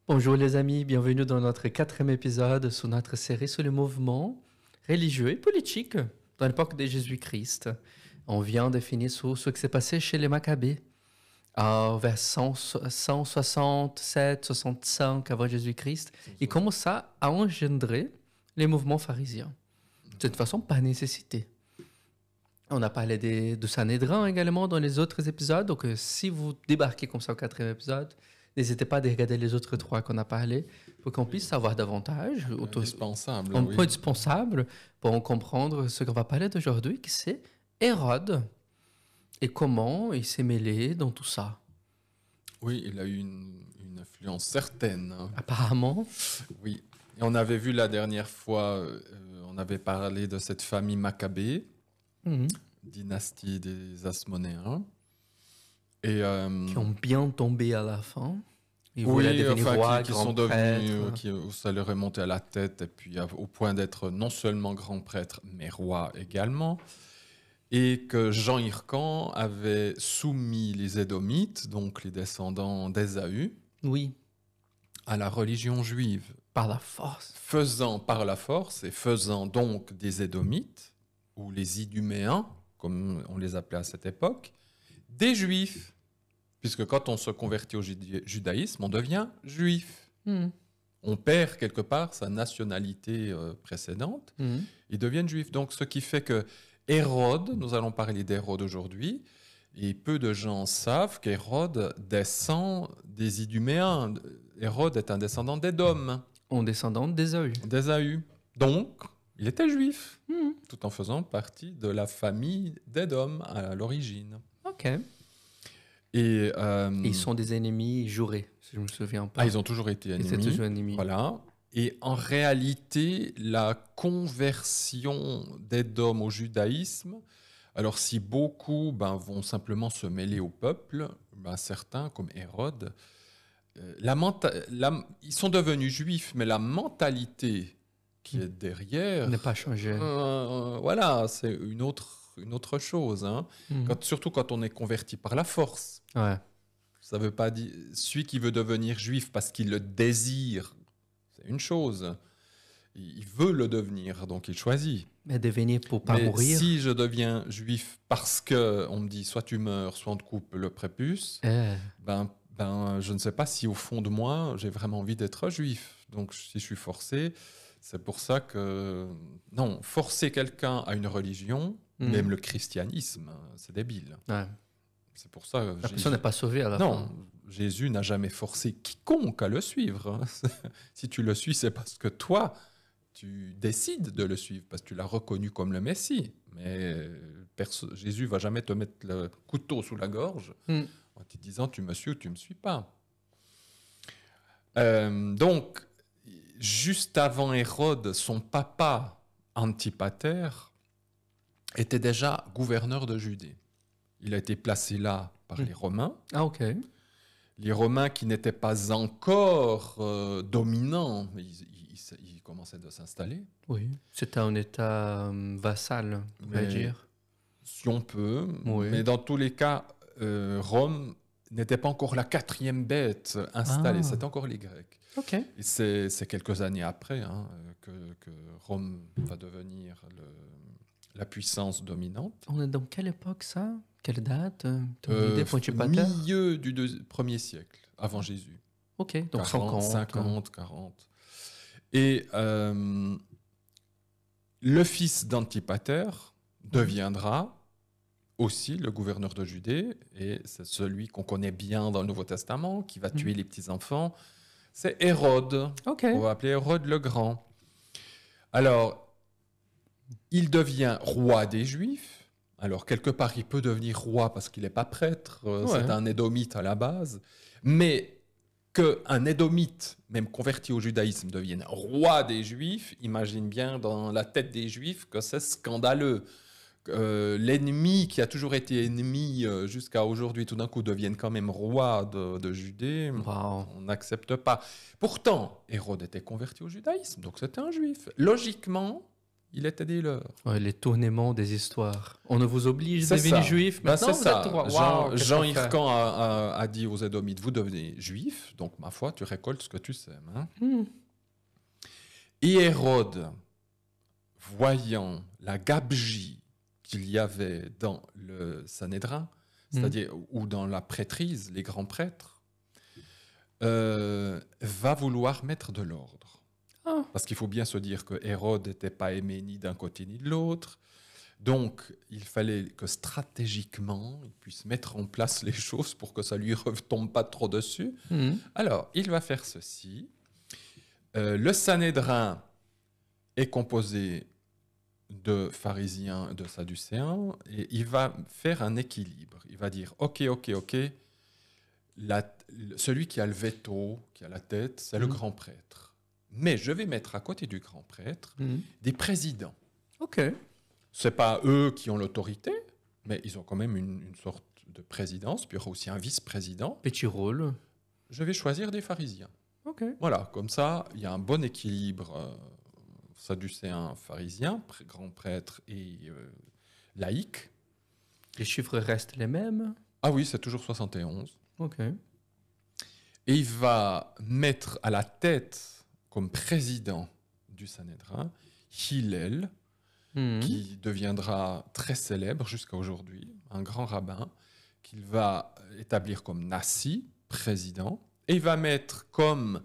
Bonjour les amis, bienvenue dans notre quatrième épisode sur notre série sur les mouvements religieux et politiques dans l'époque de Jésus-Christ. On vient de finir sur ce qui s'est passé chez les Maccabées vers 167-65 avant Jésus-Christ et comment ça a engendré les mouvements pharisiens. De toute façon, par nécessité. On a parlé de Sanhédrin également dans les autres épisodes, donc si vous débarquez comme ça au quatrième épisode, n'hésitez pas à regarder les autres trois qu'on a parlé pour qu'on puisse savoir davantage. Indispensable. Indispensable pour comprendre ce qu'on va parler d'aujourd'hui, qui c'est Hérode et comment il s'est mêlé dans tout ça. Oui, il a eu une influence certaine. Apparemment. Oui. Et on avait vu la dernière fois, on avait parlé de cette famille Maccabée, dynastie des Hasmonéens. Et, qui ont bien tombé à la fin. Ils voulaient devenir rois, qui sont devenus, où ça leur est monté à la tête, et puis au point d'être non seulement grand prêtre, mais roi également. Et que Jean Hircan avait soumis les Édomites, donc les descendants d'Ésaü, à la religion juive. Par la force. Par la force, et faisant donc des Édomites, ou les Iduméens, comme on les appelait à cette époque, des Juifs. Puisque quand on se convertit au judaïsme, on devient juif. On perd quelque part sa nationalité précédente, ils deviennent juifs. Donc ce qui fait que Hérode, nous allons parler d'Hérode aujourd'hui, et peu de gens savent qu'Hérode descend des Iduméens. Hérode est un descendant d'Édom. Un descendant d'Ésaü. Donc, il était juif, tout en faisant partie de la famille d'Édom à l'origine. Ok. Et ils sont des ennemis jurés, si je me souviens pas. Ah, ils ont toujours été ennemis. Ils étaient toujours ennemis. Voilà. Et en réalité, la conversion d'Édom au judaïsme, alors si beaucoup vont simplement se mêler au peuple, certains, comme Hérode, ils sont devenus juifs, mais la mentalité qui est derrière n'a pas changé. Voilà, c'est une autre chose. Surtout quand on est converti par la force. Ouais. Ça veut pas dire... Celui qui veut devenir juif parce qu'il le désire, c'est une chose. Il veut le devenir, donc il choisit. Mais devenir pour pas mourir. Si je deviens juif parce qu'on me dit soit tu meurs, soit on te coupe le prépuce, je ne sais pas si au fond de moi, j'ai vraiment envie d'être juif. Donc si je suis forcé, c'est pour ça que... Non, forcer quelqu'un à une religion, même le christianisme, c'est débile. Ouais. C'est pour ça la personne n'est pas sauvée à la fin. Non, Jésus n'a jamais forcé quiconque à le suivre. Si tu le suis, c'est parce que toi, tu décides de le suivre, parce que tu l'as reconnu comme le Messie. Mais Jésus ne va jamais te mettre le couteau sous la gorge en te disant tu me suis ou tu ne me suis pas. Donc, juste avant Hérode, son papa Antipater était déjà gouverneur de Judée. Il a été placé là par les Romains. Ah, ok. Les Romains qui n'étaient pas encore dominants, ils commençaient de s'installer. Oui, c'était un état vassal, on va dire. Si on peut. Oui. Mais dans tous les cas, Rome n'était pas encore la quatrième bête installée. C'était encore les Grecs. Ok. Et c'est quelques années après que Rome va devenir la puissance dominante. On est dans quelle époque ça? Quelle date? Milieu du 1er siècle, avant Jésus. Ok, donc 50, 40. Et le fils d'Antipater deviendra aussi le gouverneur de Judée, et c'est celui qu'on connaît bien dans le Nouveau Testament, qui va tuer les petits-enfants. C'est Hérode. Okay. On va appeler Hérode le Grand. Alors, il devient roi des Juifs. Alors, quelque part, il peut devenir roi parce qu'il n'est pas prêtre. C'est un Édomite à la base. Mais qu'un Édomite, même converti au judaïsme, devienne roi des Juifs, imagine bien dans la tête des Juifs que c'est scandaleux. L'ennemi qui a toujours été ennemi jusqu'à aujourd'hui, tout d'un coup, devienne quand même roi de Judée. Wow. On n'accepte pas. Pourtant, Hérode était converti au judaïsme, donc c'était un Juif. Logiquement, il était des leurs. Ouais, les tournements des histoires. On ne vous oblige de C'est devenir ça. juif. Ben, Maintenant, c'est vous ça. êtes roi. Waouh, qu'est-ce qu'on Jean-Yves fait? Caen a dit aux Édomites, vous devenez juifs, donc ma foi, tu récoltes ce que tu sèmes. Hein. Et Hérode, voyant la gabegie qu'il y avait dans le Sanhédrin, c'est-à-dire ou dans la prêtrise, les grands prêtres, va vouloir mettre de l'ordre. Parce qu'il faut bien se dire que Hérode n'était pas aimé ni d'un côté ni de l'autre. Donc, il fallait que stratégiquement, il puisse mettre en place les choses pour que ça ne lui retombe pas trop dessus. Alors, il va faire ceci. Le Sanhédrin est composé de pharisiens et de sadducéens, et il va faire un équilibre. Il va dire, OK, celui qui a le veto, qui a la tête, c'est le grand prêtre. Mais je vais mettre à côté du grand prêtre des présidents. OK. Ce n'est pas eux qui ont l'autorité, mais ils ont quand même une sorte de présidence, puis il y aura aussi un vice-président. Petit rôle. Je vais choisir des pharisiens. OK. Voilà, comme ça, il y a un bon équilibre sadducéen, pharisien, grand prêtre et laïc. Les chiffres restent les mêmes? Ah oui, c'est toujours 71. OK. Et il va mettre à la tête, comme président du Sanhédrin, Hillel, qui deviendra très célèbre jusqu'à aujourd'hui, un grand rabbin, qu'il va établir comme Nassi, président, et il va mettre comme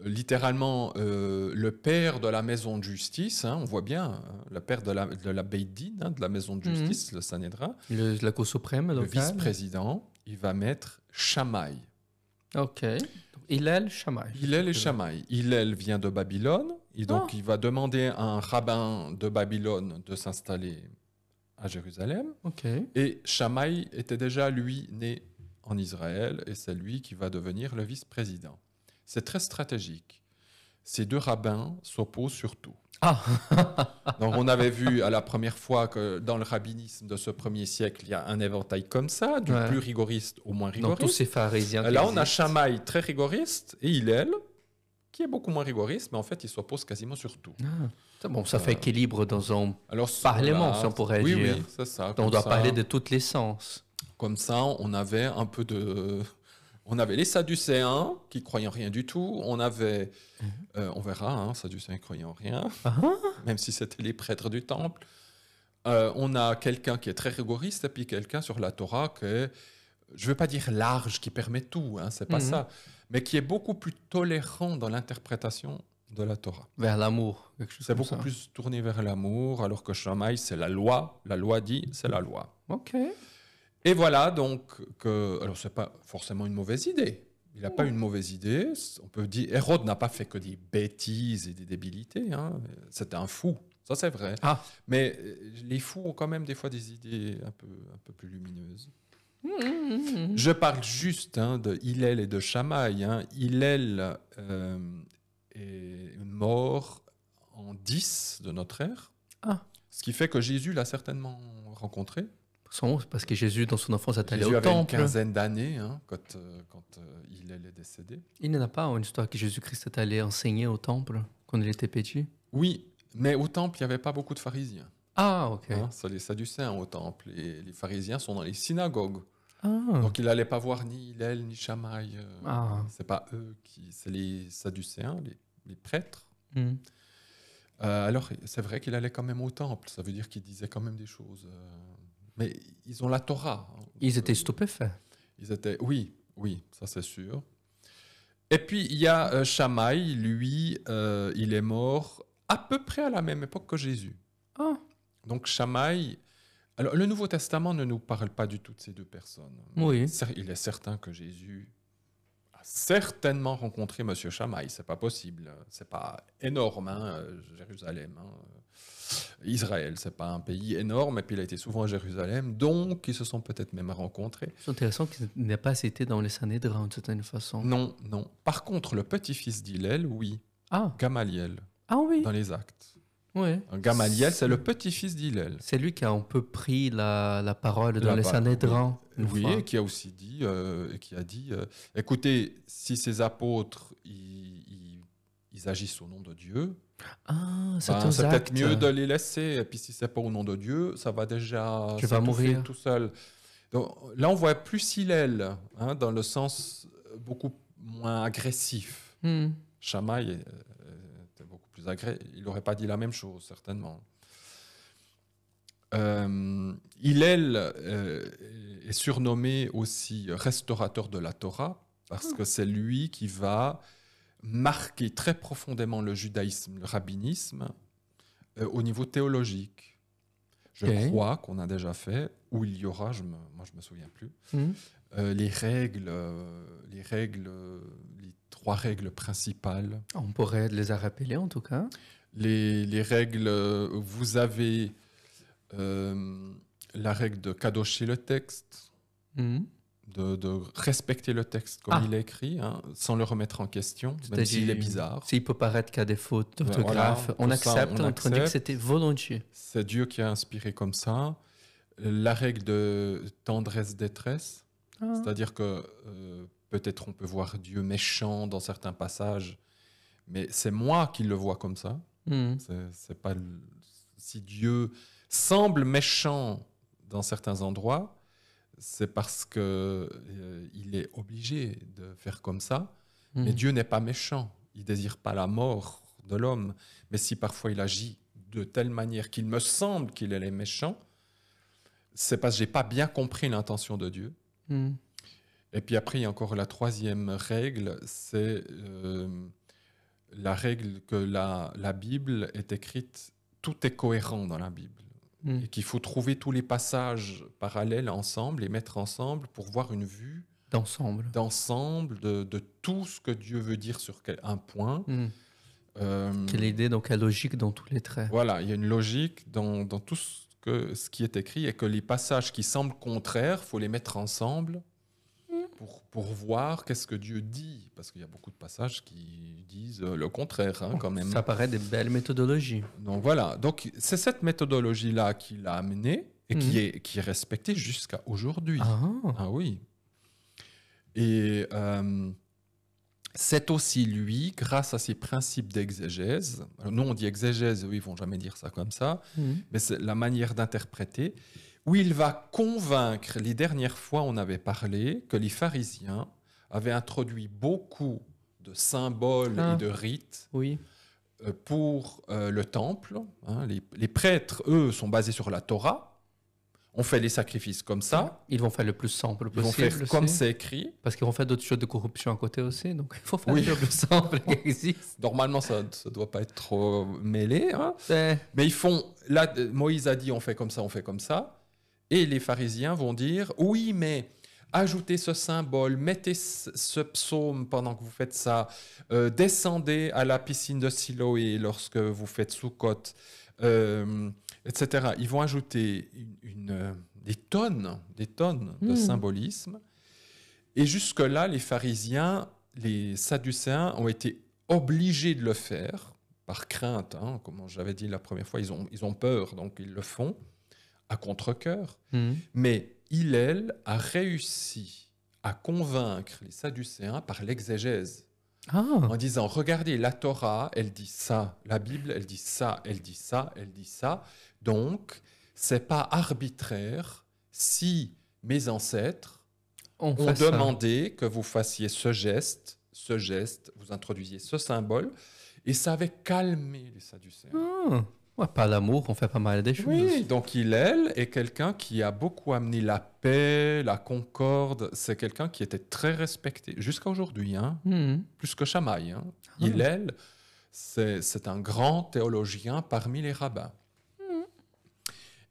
littéralement le père de la maison de justice, hein, on voit bien, hein, le père de la Beit Din, hein, de la maison de justice, le Sanhédrin, la Cour suprême, le locale. vice-président, il va mettre Shammai. OK. Hillel, Shammai. Hillel et Shammai. Hillel vient de Babylone, et donc il va demander à un rabbin de Babylone de s'installer à Jérusalem. OK. Et Shammai était déjà, lui, né en Israël, et c'est lui qui va devenir le vice-président. C'est très stratégique. Ces deux rabbins s'opposent sur tout. Donc on avait vu à la première fois que dans le rabbinisme de ce premier siècle, il y a un éventail comme ça, du plus rigoriste au moins rigoriste. Donc tous ces pharisiens. Là, on a Shammai très rigoriste et Hillel qui est beaucoup moins rigoriste, mais en fait, il s'oppose quasiment sur tout. Bon, ça fait équilibre dans un Alors, parlement, si on pourrait dire. Oui, c'est ça. Donc on doit parler de toutes les sens. Comme ça, on avait un peu de... On avait les Sadducéens qui croyaient en rien du tout. On avait, on verra, hein, Sadducéens croyaient en rien, même si c'était les prêtres du temple. On a quelqu'un qui est très rigoriste et puis quelqu'un sur la Torah qui est, je ne veux pas dire large, qui permet tout, hein, c'est pas ça, mais qui est beaucoup plus tolérant dans l'interprétation de la Torah. Vers l'amour. C'est beaucoup plus tourné vers l'amour, alors que Shammai, c'est la loi. La loi dit, c'est la loi. OK. Et voilà, donc, alors ce n'est pas forcément une mauvaise idée. Il n'a pas une mauvaise idée. On peut dire, Hérode n'a pas fait que des bêtises et des débilités. Hein. C'était un fou, ça c'est vrai. Mais les fous ont quand même des fois des idées un peu plus lumineuses. Je parle juste de Hillel et de Shammai. Hein. Hillel est mort en 10 de notre ère. Ce qui fait que Jésus l'a certainement rencontré. Parce que Jésus, dans son enfance, est allé Jésus au avait temple. une quinzaine d'années hein, quand Hillel est décédé. Il n'y en a pas une histoire que Jésus-Christ est allé enseigner au temple quand il était petit? Oui, mais au temple, il n'y avait pas beaucoup de pharisiens. OK. Hein, c'est les sadducéens au temple. Et les pharisiens sont dans les synagogues. Donc il n'allait pas voir ni Hillel ni Shammai. C'est pas eux c'est les sadducéens, les prêtres. Alors c'est vrai qu'il allait quand même au temple. Ça veut dire qu'il disait quand même des choses. Mais ils ont la Torah. Hein. Ils étaient stupéfaits. Oui, ça c'est sûr. Et puis il y a Shammai, lui, il est mort à peu près à la même époque que Jésus. Donc Shammai, alors le Nouveau Testament ne nous parle pas du tout de ces deux personnes. Oui. Il est certain que Jésus a certainement rencontré Monsieur Shammai. C'est pas possible. C'est pas énorme, hein, Jérusalem. Hein. Israël, c'est pas un pays énorme, et puis il a été souvent à Jérusalem, donc ils se sont peut-être même rencontrés. C'est intéressant qu'il n'ait pas été dans les Sanhédrins, d'une certaine façon. Non. Par contre, le petit-fils d'Hillel, oui. Gamaliel. Oui. Dans les Actes. Oui. Gamaliel, c'est le petit-fils d'Hillel. C'est lui qui a un peu pris la parole dans les Sanhédrins. Oui, et qui a aussi dit, écoutez, si ces apôtres, ils ils agissent au nom de Dieu, Ah, c'est ben, aux c'est peut-être actes. mieux de les laisser. Et puis si c'est pas au nom de Dieu, ça va déjà Tu vas s'étouffer mourir. tout seul. Donc, là, on voit plus Hillel, hein, dans le sens beaucoup moins agressif. Hmm. Shammai était beaucoup plus agressif. Il n'aurait pas dit la même chose, certainement. Hillel est surnommé aussi restaurateur de la Torah, parce que c'est lui qui va marquer très profondément le judaïsme, le rabbinisme, au niveau théologique. Je Ok. crois qu'on a déjà fait, où il y aura, moi je me souviens plus, Hmm. les trois règles principales. On pourrait les rappeler en tout cas. Les règles, vous avez la règle de kadocher le texte, Hmm. de respecter le texte comme Ah. il est écrit, hein, sans le remettre en question, même s'il est bizarre. S'il peut paraître qu'il y a des fautes d'orthographe, Voilà, on tout ça, accepte, on on dit que accepte. c'était volontiers. C'est Dieu qui a inspiré comme ça. La règle de tendresse-détresse, Ah. c'est-à-dire que peut-être on peut voir Dieu méchant dans certains passages, mais c'est moi qui le vois comme ça. Hmm. C'est pas si Dieu semble méchant dans certains endroits, c'est parce que il est obligé de faire comme ça. Hmm. Mais Dieu n'est pas méchant. Il désire pas la mort de l'homme. Mais si parfois il agit de telle manière qu'il me semble qu'il est méchant, c'est parce que j'ai pas bien compris l'intention de Dieu. Hmm. Et puis après, il y a encore la troisième règle, c'est la règle que la Bible est écrite, tout est cohérent dans la Bible. Hmm. Et qu'il faut trouver tous les passages parallèles ensemble et mettre ensemble pour voir une vue D'ensemble. d'ensemble de tout ce que Dieu veut dire sur un point. Hmm. Quelle idée, donc quelle logique dans tous les traits. Voilà, il y a une logique dans tout ce qui est écrit et que les passages qui semblent contraires, il faut les mettre ensemble pour voir qu'est-ce que Dieu dit. Parce qu'il y a beaucoup de passages qui disent le contraire, hein, quand même. Ça paraît des belles méthodologies. Donc voilà, donc c'est cette méthodologie-là qu'il a amenée et qui est respectée jusqu'à aujourd'hui. Ah. Ah oui. Et c'est aussi lui, grâce à ses principes d'exégèse, alors nous on dit exégèse, eux ils vont jamais dire ça comme ça, Hmm. mais c'est la manière d'interpréter, où il va convaincre, les dernières fois on avait parlé, que les pharisiens avaient introduit beaucoup de symboles Ah. et de rites Oui. pour le temple. Hein. Les prêtres, eux, sont basés sur la Torah. On fait les sacrifices comme ça. Ils vont faire le plus simple Ils vont possible. faire comme aussi. c'est écrit. Parce qu'ils vont faire d'autres choses de corruption à côté aussi. Donc il faut faire Oui. le plus simple qui existe. Normalement, ça ne doit pas être trop mêlé. Hein. C'est- Mais ils font... Là, Moïse a dit, on fait comme ça, on fait comme ça. Et les pharisiens vont dire, oui, mais ajoutez ce symbole, mettez ce psaume pendant que vous faites ça, descendez à la piscine de Siloé lorsque vous faites Soukot, etc. Ils vont ajouter des tonnes de symbolisme. Et jusque-là, les pharisiens, les sadducéens ont été obligés de le faire par crainte. Hein, comme j'avais dit la première fois, ils ont peur, donc ils le font à contre-cœur. Hmm. Mais Hillel a réussi à convaincre les sadducéens par l'exégèse, Ah. en disant, regardez, la Torah, elle dit ça, la Bible, elle dit ça, elle dit ça, elle dit ça. Donc, c'est pas arbitraire si mes ancêtres On ont fait ça. demandé que vous fassiez ce geste, vous introduisiez ce symbole, et ça avait calmé les sadducéens. Ah. Ouais, par l'amour, on fait pas mal des choses. Oui, donc Hillel est quelqu'un qui a beaucoup amené la paix, la concorde. C'est quelqu'un qui était très respecté jusqu'à aujourd'hui, hein, Hmm. plus que Shammai. Hein. Ah. Hillel, c'est un grand théologien parmi les rabbins.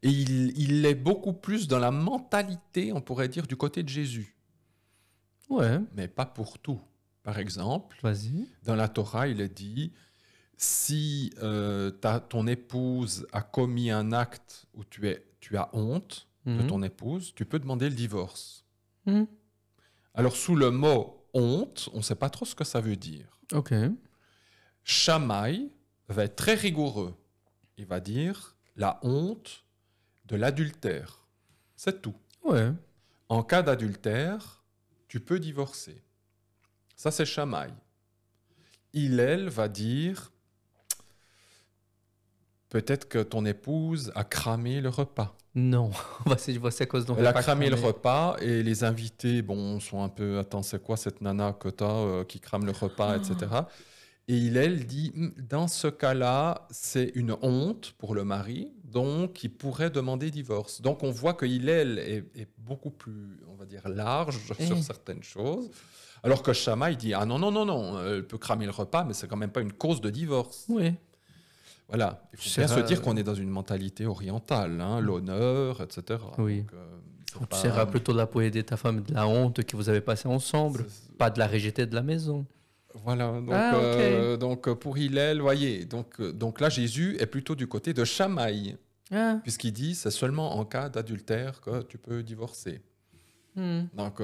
Et il est beaucoup plus dans la mentalité, on pourrait dire, du côté de Jésus, Ouais, mais pas pour tout. Par exemple, vas-y. dans la Torah, il est dit, si ton épouse a commis un acte où tu as honte de ton épouse, tu peux demander le divorce. Hmm. Alors, sous le mot honte, on ne sait pas trop ce que ça veut dire. Ok. Shammai va être très rigoureux. Il va dire la honte de l'adultère. C'est tout. Ouais. En cas d'adultère, tu peux divorcer. Ça, c'est Shammai. Hillel va dire, peut-être que ton épouse a cramé le repas. Non, voici à cause dont Elle a cramé le repas et les invités sont un peu, attends, c'est quoi cette nana que t'as qui crame le repas, etc. Et Hillel dit, dans ce cas-là, c'est une honte pour le mari, donc il pourrait demander divorce. Donc on voit que Hillel est beaucoup plus, on va dire, large sur certaines choses, alors que Shammai dit, ah non, non, non, non, elle peut cramer le repas, mais c'est quand même pas une cause de divorce. Oui. Voilà, il faut bien se dire qu'on est dans une mentalité orientale, hein, l'honneur, etc. Oui. Donc, Tu seras plutôt de la poésie de ta femme, de la honte que vous avez passée ensemble, pas de la rejeter de la maison. Voilà, donc, donc pour Hillel, voyez, donc là Jésus est plutôt du côté de Shammai, puisqu'il dit c'est seulement en cas d'adultère que tu peux divorcer. Donc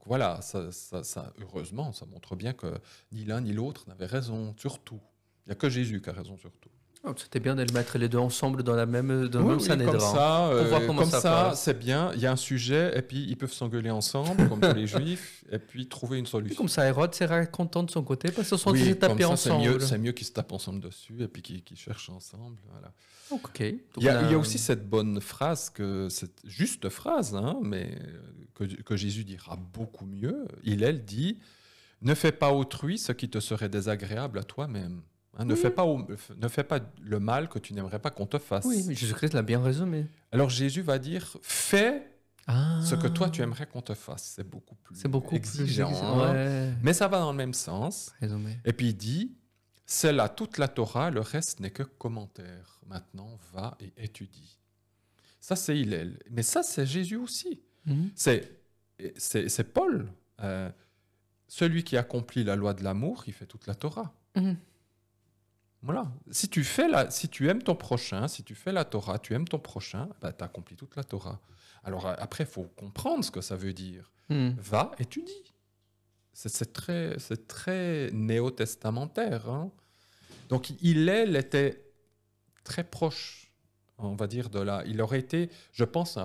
voilà, ça, heureusement, ça montre bien que ni l'un ni l'autre n'avait raison, surtout. Il n'y a que Jésus qui a raison surtout. Oh, c'était bien de les mettre les deux ensemble dans le même Sanhédrin. Comme ça, c'est bien. Il y a un sujet, et puis ils peuvent s'engueuler ensemble, comme tous les Juifs, et puis trouver une solution. Comme ça, Hérode sera content de son côté, parce qu'ils se sont déjà tapés ensemble. C'est mieux qu'ils se tapent ensemble dessus, et puis qu'ils cherchent ensemble. Voilà. Ok. Il y a aussi cette bonne phrase, cette juste phrase, hein, mais que Jésus dira beaucoup mieux. Hillel dit « Ne fais pas autrui ce qui te serait désagréable à toi-même ». Hein, ne fais pas le mal que tu n'aimerais pas qu'on te fasse. Oui, mais Jésus-Christ l'a bien résumé. Alors Jésus va dire, fais ce que toi tu aimerais qu'on te fasse. C'est beaucoup plus exigeant. Ouais. Mais ça va dans le même sens. Résumé. Et puis il dit, c'est là toute la Torah, le reste n'est que commentaire. Maintenant, va et étudie. Ça, c'est Hillel. Mais ça, c'est Jésus aussi. C'est Paul. Celui qui accomplit la loi de l'amour, il fait toute la Torah. Voilà. Si tu aimes ton prochain, si tu fais la Torah, tu aimes ton prochain, tu as accompli toute la Torah. Alors après, il faut comprendre ce que ça veut dire. Va, étudie. C'est très néo-testamentaire. Hein. Donc, Hillel était très proche, on va dire, de là. Il aurait été, je pense,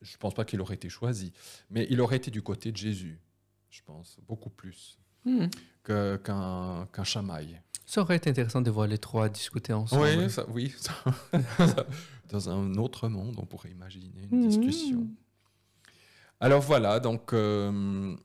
je ne pense pas qu'il aurait été choisi, mais il aurait été du côté de Jésus, je pense, beaucoup plus qu'un Shammai. Ça aurait été intéressant de voir les trois discuter ensemble. Oui, dans un autre monde, on pourrait imaginer une discussion. Alors voilà, donc on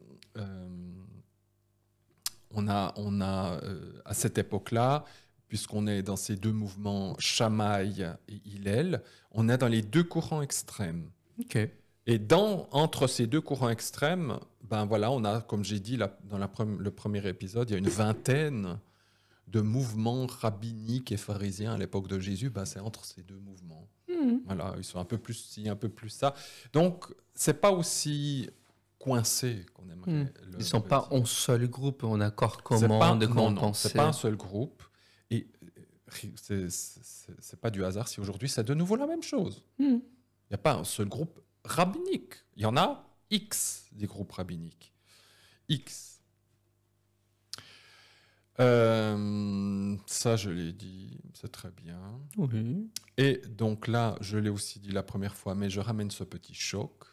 a à cette époque-là, puisqu'on est dans ces deux mouvements, Shammai et Hillel, on est dans les deux courants extrêmes. Okay. Et entre ces deux courants extrêmes, ben voilà, on a, comme j'ai dit dans le premier épisode, il y a une vingtaine de mouvements rabbiniques et pharisiens à l'époque de Jésus, ben c'est entre ces deux mouvements. Voilà, ils sont un peu plus ci, un peu plus ça. Donc, c'est pas aussi coincé qu'on aimerait. Ils sont pas en seul groupe, on a corps commun de comment penser. C'est pas un seul groupe. Et c'est pas du hasard si aujourd'hui c'est de nouveau la même chose. Il n'y a pas un seul groupe rabbinique. Il y en a X des groupes rabbiniques. X. Ça, je l'ai dit, c'est très bien. Oui. Et donc là, je l'ai aussi dit la première fois, mais je ramène ce petit choc.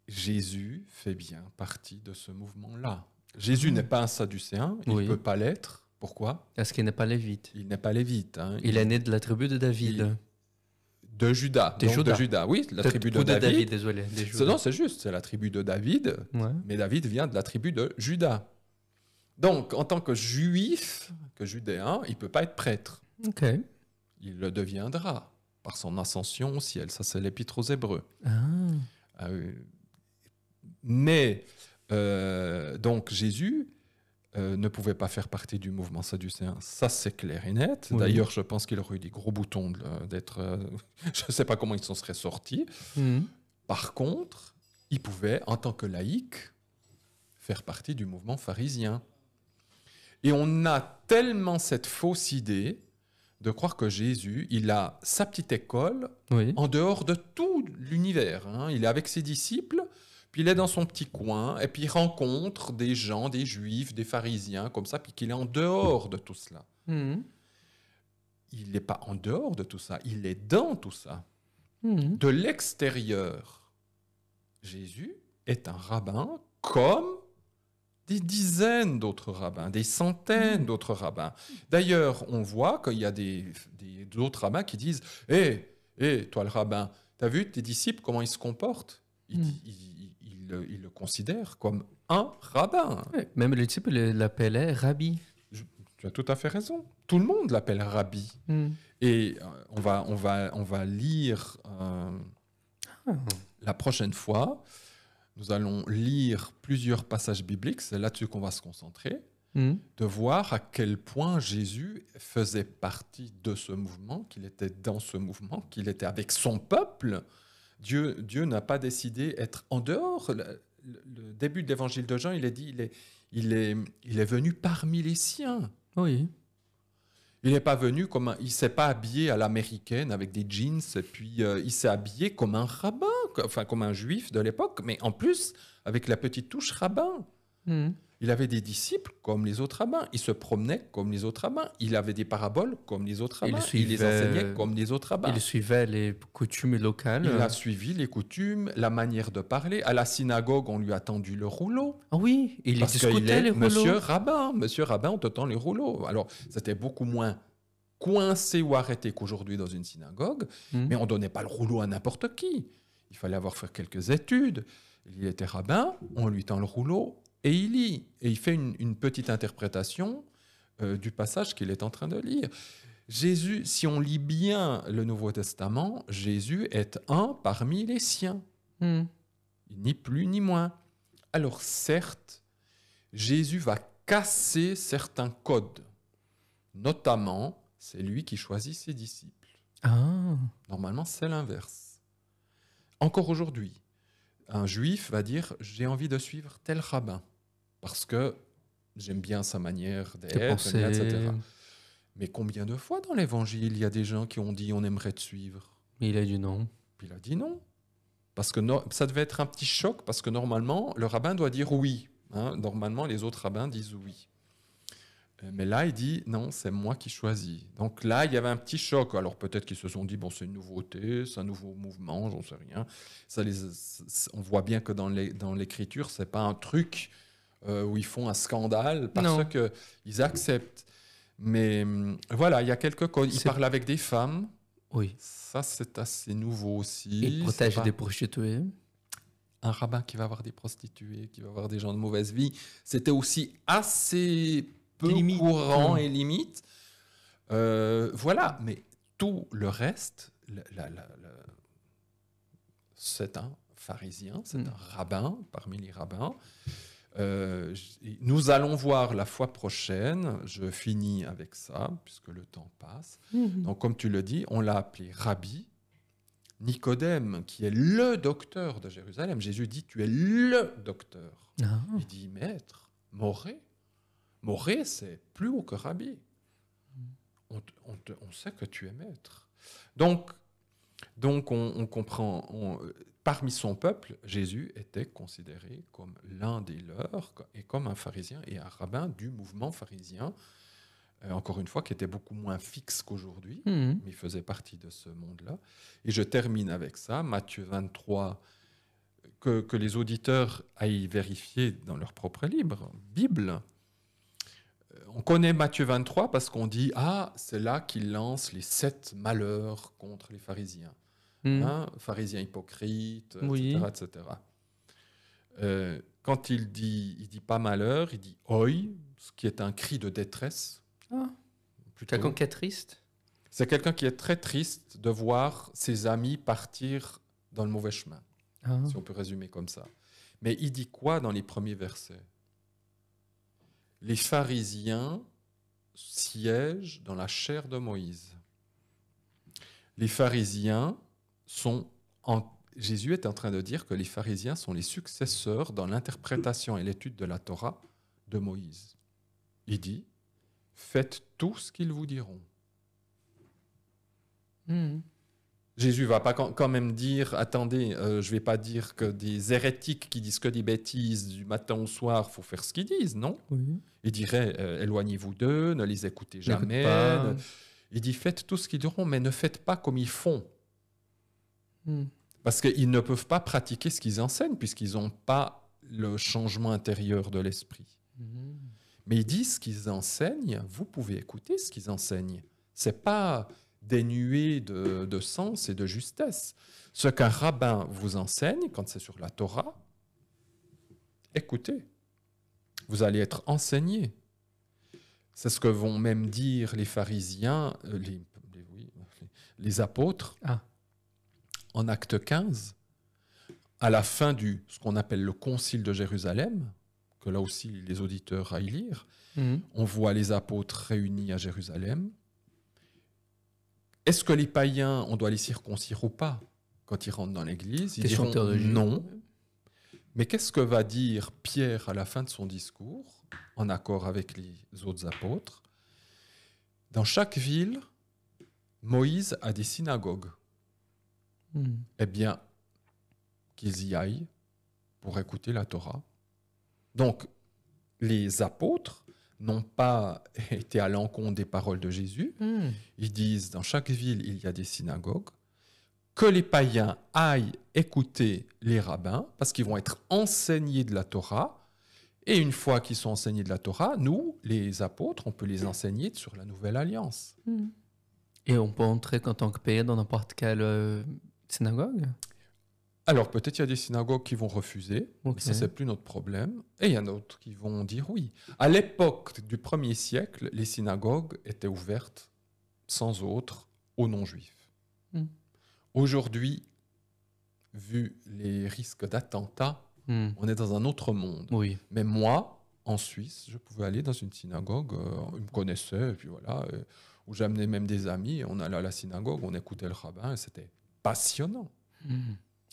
Jésus fait bien partie de ce mouvement-là. Jésus n'est pas un sadducéen, il ne peut pas l'être. Pourquoi ? Parce qu'il n'est pas lévite. Il n'est pas lévite. Hein. Il est né de la tribu de David. De Juda. De Juda, oui, la tribu de David. Désolé. Non, c'est juste, c'est la tribu de David, mais David vient de la tribu de Juda. Donc, en tant que juif, que judéen, il ne peut pas être prêtre. Okay. Il le deviendra par son ascension au ciel. Ça, c'est l'Épître aux Hébreux. Mais, donc, Jésus ne pouvait pas faire partie du mouvement sadducéen. Ça, c'est clair et net. Oui. D'ailleurs, je pense qu'il aurait eu des gros boutons d'être... je ne sais pas comment ils s'en seraient sortis. Par contre, il pouvait, en tant que laïc, faire partie du mouvement pharisien. Et on a tellement cette fausse idée de croire que Jésus, il a sa petite école en dehors de tout l'univers. Hein. Il est avec ses disciples, puis il est dans son petit coin, et puis il rencontre des gens, des juifs, des pharisiens, comme ça, puis qu'il est en dehors de tout cela. Il n'est pas en dehors de tout ça, il est dans tout ça. De l'extérieur, Jésus est un rabbin comme des dizaines d'autres rabbins, des centaines d'autres rabbins. D'ailleurs, on voit qu'il y a d'autres rabbins qui disent « Hé, toi le rabbin, t'as vu tes disciples, comment ils se comportent ?» Ils le considèrent comme un rabbin. Ouais, même les disciples l'appelaient Rabbi. Tu as tout à fait raison. Tout le monde l'appelle Rabbi. Et on va lire la prochaine fois. Nous allons lire plusieurs passages bibliques. C'est là-dessus qu'on va se concentrer. De voir à quel point Jésus faisait partie de ce mouvement, qu'il était dans ce mouvement, qu'il était avec son peuple. Dieu n'a pas décidé d'être en dehors. Le début de l'évangile de Jean, il est dit il est venu parmi les siens. Oui. Il n'est pas venu il s'est pas habillé à l'américaine avec des jeans et puis il s'est habillé comme un rabbin, enfin comme un juif de l'époque, mais en plus avec la petite touche rabbin. Il avait des disciples comme les autres rabbins. Il se promenait comme les autres rabbins. Il avait des paraboles comme les autres rabbins. Il les enseignait comme les autres rabbins. Il suivait les coutumes locales. Il a suivi les coutumes, la manière de parler. À la synagogue, on lui a tendu le rouleau. Ah oui, il discutait les rouleaux. Monsieur rabbin, on te tend les rouleaux. Alors, c'était beaucoup moins coincé ou arrêté qu'aujourd'hui dans une synagogue, mais on ne donnait pas le rouleau à n'importe qui. Il fallait avoir fait quelques études. Il était rabbin, on lui tend le rouleau. Et il lit, et il fait une petite interprétation du passage qu'il est en train de lire. Jésus, si on lit bien le Nouveau Testament, Jésus est un parmi les siens, ni plus ni moins. Alors certes, Jésus va casser certains codes, notamment, c'est lui qui choisit ses disciples. Normalement, c'est l'inverse. Encore aujourd'hui, un juif va dire « j'ai envie de suivre tel rabbin parce que j'aime bien sa manière d'être, etc. » Mais combien de fois dans l'Évangile, il y a des gens qui ont dit « on aimerait te suivre ». Mais il a dit non. Puis il a dit non. Parce que ça devait être un petit choc parce que normalement, le rabbin doit dire oui. Normalement, les autres rabbins disent oui. Mais là, il dit non, c'est moi qui choisis. Donc là, il y avait un petit choc. Alors peut-être qu'ils se sont dit bon, c'est une nouveauté, c'est un nouveau mouvement, j'en sais rien. On voit bien que dans l'écriture, c'est pas un truc où ils font un scandale parce qu'ils acceptent. Mais voilà, il y a quelques codes. Ils parlent avec des femmes. Oui. Ça, c'est assez nouveau aussi. Ils protègent des prostituées. Un rabbin qui va avoir des prostituées, qui va avoir des gens de mauvaise vie, c'était aussi assez peu courant et limite. Voilà, mais tout le reste, c'est un pharisien, c'est un rabbin parmi les rabbins. Nous allons voir la fois prochaine, je finis avec ça, puisque le temps passe. Donc, comme tu le dis, on l'a appelé Rabbi. Nicodème, qui est le docteur de Jérusalem, Jésus dit, tu es le docteur. Il dit, maître, Moré. Moré, c'est plus haut que Rabbi. On sait que tu es maître. Donc on comprend, parmi son peuple, Jésus était considéré comme l'un des leurs et comme un pharisien et un rabbin du mouvement pharisien, encore une fois, qui était beaucoup moins fixe qu'aujourd'hui, mais il faisait partie de ce monde-là. Et je termine avec ça, Matthieu 23, que les auditeurs aillent vérifier dans leur propre Bible. On connaît Matthieu 23 parce qu'on dit « Ah, c'est là qu'il lance les 7 malheurs contre les pharisiens. Pharisiens hypocrites, etc. Quand il dit pas malheur, il dit « oi », ce qui est un cri de détresse. Quelqu'un qui est triste. C'est quelqu'un qui est très triste de voir ses amis partir dans le mauvais chemin, si on peut résumer comme ça. Mais il dit quoi dans les premiers versets? Les pharisiens siègent dans la chair de Moïse. Les pharisiens Jésus est en train de dire que les pharisiens sont les successeurs dans l'interprétation et l'étude de la Torah de Moïse. Il dit « Faites tout ce qu'ils vous diront ». Jésus ne va pas quand même dire « Attendez, je ne vais pas dire que des hérétiques qui disent que des bêtises du matin au soir, il faut faire ce qu'ils disent, non ?» Il dirait « Éloignez-vous d'eux, ne les écoutez jamais. » Il dit « Faites tout ce qu'ils diront, mais ne faites pas comme ils font. » Parce qu'ils ne peuvent pas pratiquer ce qu'ils enseignent puisqu'ils n'ont pas le changement intérieur de l'esprit. Mais ils disent ce qu'ils enseignent, vous pouvez écouter ce qu'ils enseignent. Ce n'est pas dénué de sens et de justesse. Ce qu'un rabbin vous enseigne, quand c'est sur la Torah, écoutez, vous allez être enseigné. C'est ce que vont même dire les pharisiens, les apôtres, en Acte 15, à la fin de ce qu'on appelle le Concile de Jérusalem, que là aussi les auditeurs aillent lire, on voit les apôtres réunis à Jérusalem. Est-ce que les païens, on doit les circoncire ou pas quand ils rentrent dans l'église? Ils diront non. Mais qu'est-ce que va dire Pierre à la fin de son discours, en accord avec les autres apôtres? Dans chaque ville, Moïse a des synagogues. Eh bien, qu'ils y aillent pour écouter la Torah. Donc, les apôtres n'ont pas été à l'encontre des paroles de Jésus. Ils disent, dans chaque ville, il y a des synagogues. Que les païens aillent écouter les rabbins, parce qu'ils vont être enseignés de la Torah. Et une fois qu'ils sont enseignés de la Torah, nous, les apôtres, on peut les enseigner sur la Nouvelle Alliance. Et on peut entrer en tant que païen dans n'importe quelle synagogue? Alors, peut-être il y a des synagogues qui vont refuser, ça, c'est plus notre problème. Et il y en a d'autres qui vont dire oui. À l'époque du 1er siècle, les synagogues étaient ouvertes sans autre aux non-juifs. Aujourd'hui, vu les risques d'attentats, on est dans un autre monde. Oui. Mais moi, en Suisse, je pouvais aller dans une synagogue, ils me connaissaient, et puis voilà, où j'amenais même des amis, on allait à la synagogue, on écoutait le rabbin, et c'était passionnant.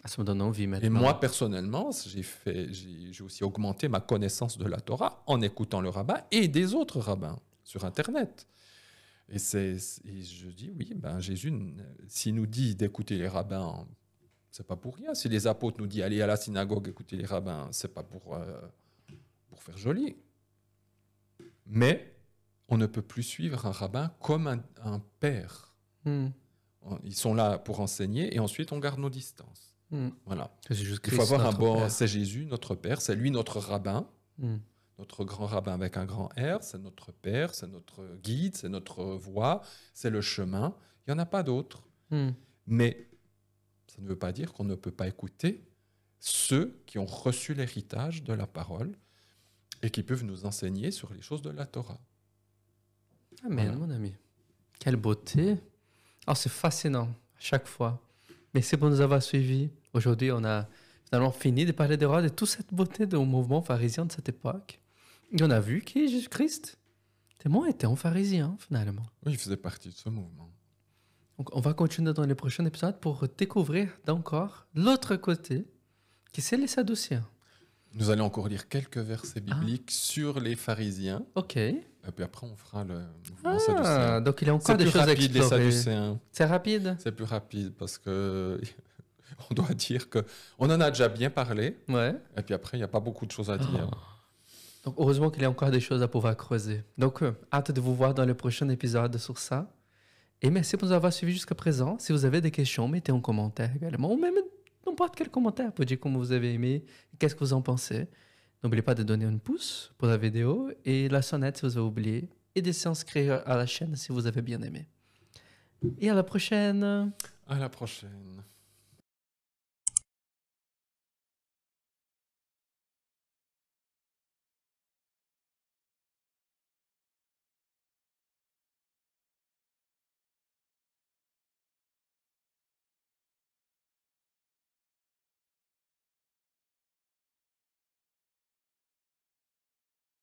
Ça me donne envie maintenant. Et moi, personnellement, j'ai aussi augmenté ma connaissance de la Torah en écoutant le rabbin et des autres rabbins sur Internet. Et je dis, oui, Jésus, s'il nous dit d'écouter les rabbins, c'est pas pour rien. Si les apôtres nous disent, allez à la synagogue, écouter les rabbins, c'est pas pour faire joli. Mais on ne peut plus suivre un rabbin comme un père. Ils sont là pour enseigner et ensuite on garde nos distances. Voilà. Il faut avoir un bon... C'est Jésus, notre Père, c'est lui notre rabbin, notre grand rabbin avec un grand R, c'est notre Père, c'est notre guide, c'est notre voie, c'est le chemin. Il n'y en a pas d'autre. Mais ça ne veut pas dire qu'on ne peut pas écouter ceux qui ont reçu l'héritage de la parole et qui peuvent nous enseigner sur les choses de la Torah. Amen, mon ami. Quelle beauté. C'est fascinant, à chaque fois. Merci pour nous avoir suivis. Aujourd'hui, on a finalement fini de parler des rois, de toute cette beauté du mouvement pharisien de cette époque. Et on a vu que Jésus-Christ était un pharisien, finalement. Oui, il faisait partie de ce mouvement. Donc, on va continuer dans les prochains épisodes pour découvrir encore l'autre côté, qui c'est les Sadducéens. Nous allons encore lire quelques versets bibliques sur les pharisiens. Ok. Et puis après, on fera le mouvement sadducéen. Donc il y a encore des choses à explorer. Les Sadducéens. C'est rapide? C'est plus rapide parce que on doit dire qu'on en a déjà bien parlé. Ouais. Et puis après, il n'y a pas beaucoup de choses à dire. Donc heureusement qu'il y a encore des choses à pouvoir creuser. Donc hâte de vous voir dans le prochain épisode sur ça. Et merci pour nous avoir suivis jusqu'à présent. Si vous avez des questions, mettez en commentaire également. Ou même n'importe quel commentaire pour dire comment vous avez aimé, qu'est-ce que vous en pensez. N'oubliez pas de donner un pouce pour la vidéo et la sonnette si vous avez oublié. Et de s'inscrire à la chaîne si vous avez bien aimé. Et à la prochaine. À la prochaine.